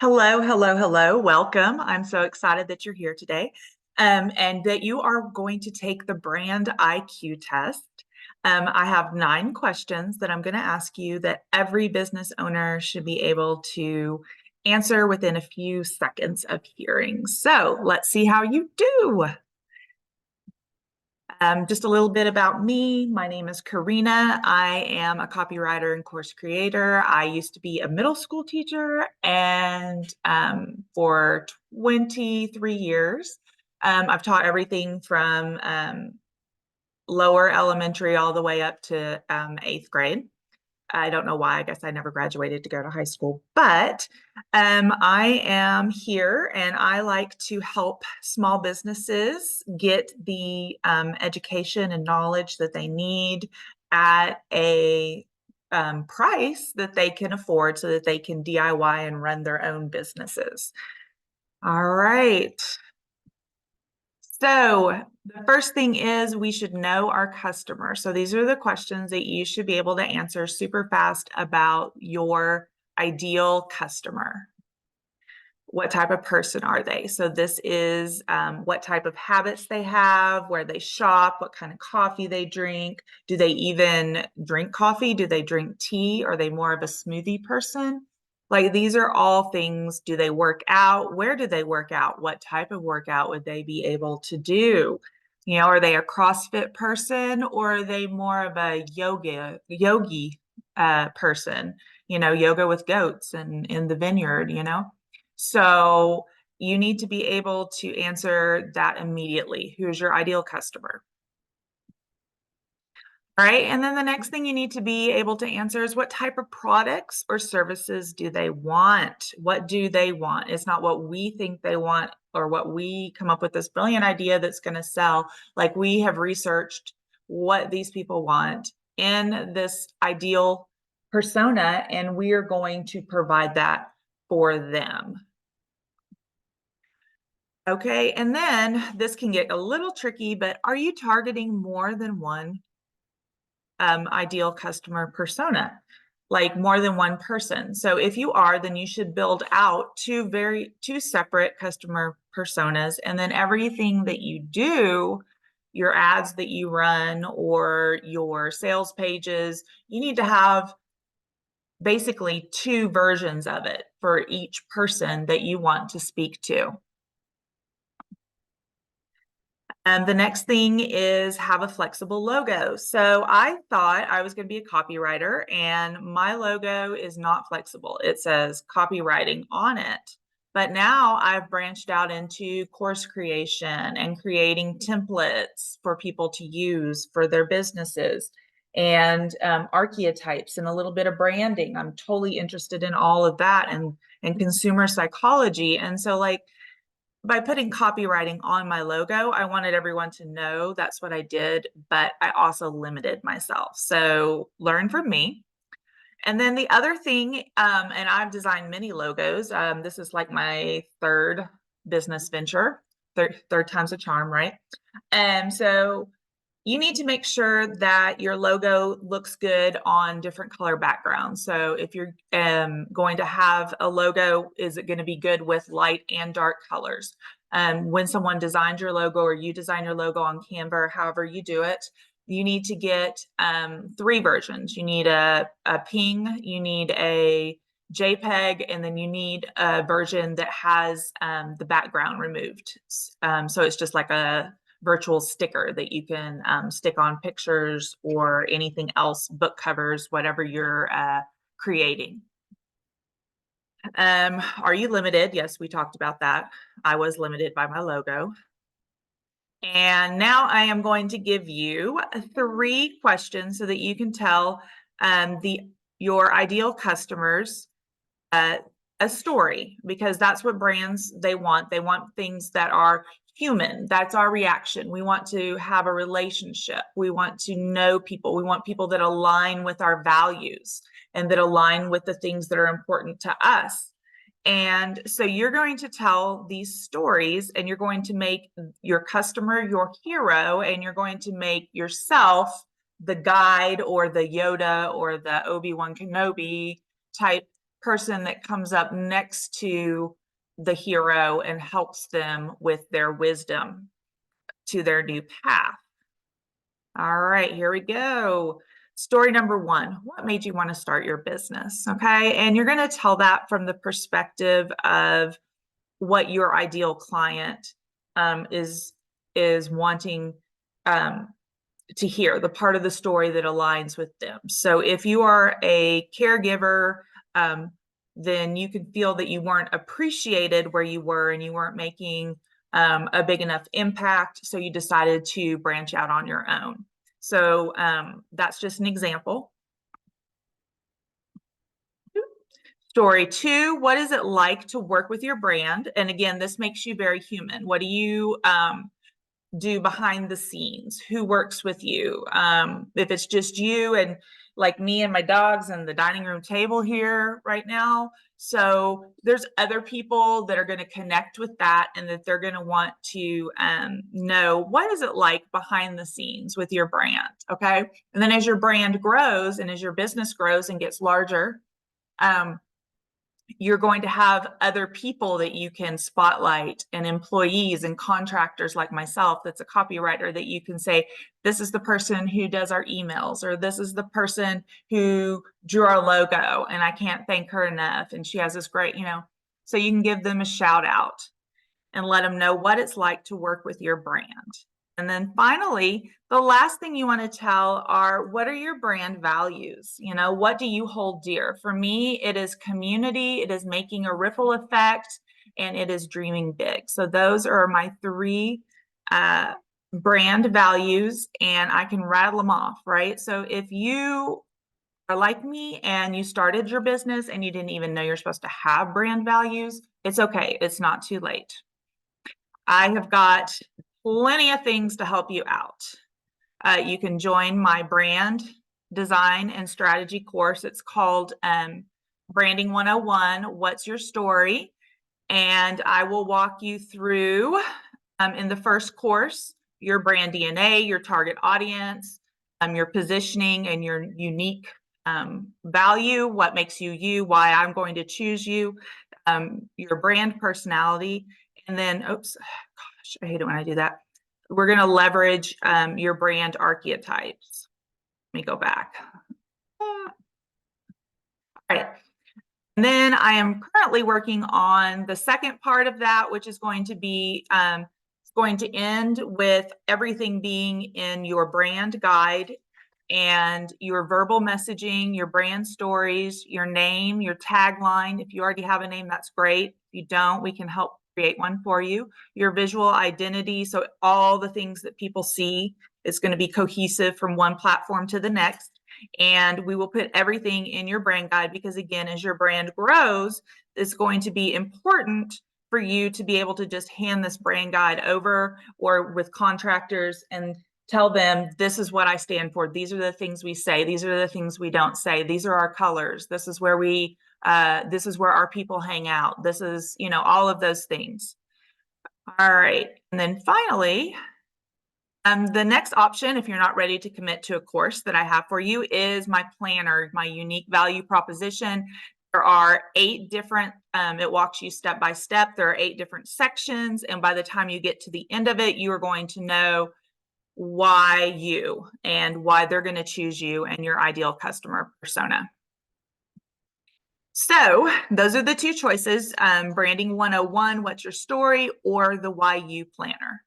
Hello, hello, hello. Welcome. I'm so excited that you're here today and that you are going to take the brand IQ test. I have 9 questions that I'm going to ask you that every business owner should be able to answer within a few seconds of hearing. So let's see how you do. Just a little bit about me. My name is Karina. I am a copywriter and course creator. I used to be a middle school teacher and for 23 years, I've taught everything from lower elementary all the way up to 8th grade. I don't know why. I guess I never graduated to go to high school, but I am here and I like to help small businesses get the education and knowledge that they need at a price that they can afford so that they can DIY and run their own businesses. All right. So the first thing is we should know our customer. So these are the questions that you should be able to answer super fast about your ideal customer. What type of person are they? So this is what type of habits they have, where they shop, what kind of coffee they drink. Do they even drink coffee? Do they drink tea? Are they more of a smoothie person? Like these are all things. Do they work out? Where do they work out? What type of workout would they be able to do? Are they a CrossFit person or are they more of a yogi person? Yoga with goats and in the vineyard. So you need to be able to answer that immediately. Who's your ideal customer? All right. And then the next thing you need to be able to answer is what type of products or services do they want? What do they want? It's not what we think they want or what we come up with this brilliant idea that's going to sell. Like we have researched what these people want in this ideal persona, and we are going to provide that for them. Okay, and then this can get a little tricky, but are you targeting more than one ideal customer persona? Like more than one person? So if you are, then you should build out two separate customer personas, and then everything that you do, your ads that you run or your sales pages, you need to have basically 2 versions of it for each person that you want to speak to. The next thing is have a flexible logo. So I thought I was going to be a copywriter, and my logo is not flexible. It says copywriting on it. But now I've branched out into course creation and creating templates for people to use for their businesses and archetypes and a little bit of branding. I'm totally interested in all of that and consumer psychology. And so by putting copywriting on my logo, I wanted everyone to know that's what I did, but I also limited myself. So learn from me. And then the other thing, and I've designed many logos. This is like my third business venture, third time's a charm, right? And so you need to make sure that your logo looks good on different color backgrounds. So if you're going to have a logo, is it going to be good with light and dark colors? When someone designs your logo or you design your logo on Canva or however you do it, you need to get 3 versions. You need a ping, you need a JPEG, and then you need a version that has the background removed. So it's just like a virtual sticker that you can stick on pictures or anything else, book covers, whatever you're creating. Are you limited? Yes, we talked about that. I was limited by my logo. And now I am going to give you 3 questions so that you can tell your ideal customers a story, because that's what brands they want. They want things that are human. That's our reaction. We want to have a relationship. We want to know people. We want people that align with our values and that align with the things that are important to us. And so you're going to tell these stories and you're going to make your customer your hero, and you're going to make yourself the guide or the Yoda or the Obi-Wan Kenobi type person that comes up next to the hero and helps them with their wisdom to their new path. All right, here we go. Story number one, what made you want to start your business? Okay, and you're going to tell that from the perspective of what your ideal client is wanting to hear, the part of the story that aligns with them. So if you are a caregiver, then you could feel that you weren't appreciated where you were and you weren't making a big enough impact. So you decided to branch out on your own. So that's just an example. Story two, what is it like to work with your brand? And again, this makes you very human. What do you do behind the scenes? Who works with you? If it's just you and like me and my dogs and the dining room table here right now. So there's other people that are going to connect with that and that they're going to want to know what is it like behind the scenes with your brand. Okay. And then as your brand grows and as your business grows and gets larger, you're going to have other people that you can spotlight and employees and contractors like myself that's a copywriter that you can say, this is the person who does our emails, or this is the person who drew our logo and I can't thank her enough. And she has this great, so you can give them a shout out and let them know what it's like to work with your brand. And then finally, the last thing you want to tell are what are your brand values? What do you hold dear? For me, it is community, it is making a ripple effect, and it is dreaming big. So those are my three brand values, and I can rattle them off, right? So if you are like me and you started your business and you didn't even know you're supposed to have brand values, it's okay. It's not too late. I have got plenty of things to help you out. You can join my brand design and strategy course. It's called Branding 101, What's Your Story? And I will walk you through in the first course, your brand DNA, your target audience, your positioning and your unique value, what makes you you, why I'm going to choose you, your brand personality, and then, oops, gosh, I hate it when I do that. We're going to leverage your brand archetypes. Let me go back. All right. And then I am currently working on the second part of that, which is going to be going to end with everything being in your brand guide and your verbal messaging, your brand stories, your name, your tagline. If you already have a name, that's great. If you don't, we can help create one for you. Your visual identity, so all the things that people see is going to be cohesive from one platform to the next. And we will put everything in your brand guide because, again, as your brand grows, it's going to be important for you to be able to just hand this brand guide over or with contractors and tell them, this is what I stand for. These are the things we say. These are the things we don't say. These are our colors. This is where this is where our people hang out. This is, all of those things. All right. And then finally, the next option, if you're not ready to commit to a course that I have for you, is my planner, my unique value proposition. There are 8 different, it walks you step by step. There are 8 different sections. And by the time you get to the end of it, you are going to know why you and why they're going to choose you and your ideal customer persona. So those are the 2 choices, Branding 101, What's Your Story, or the Why You Planner.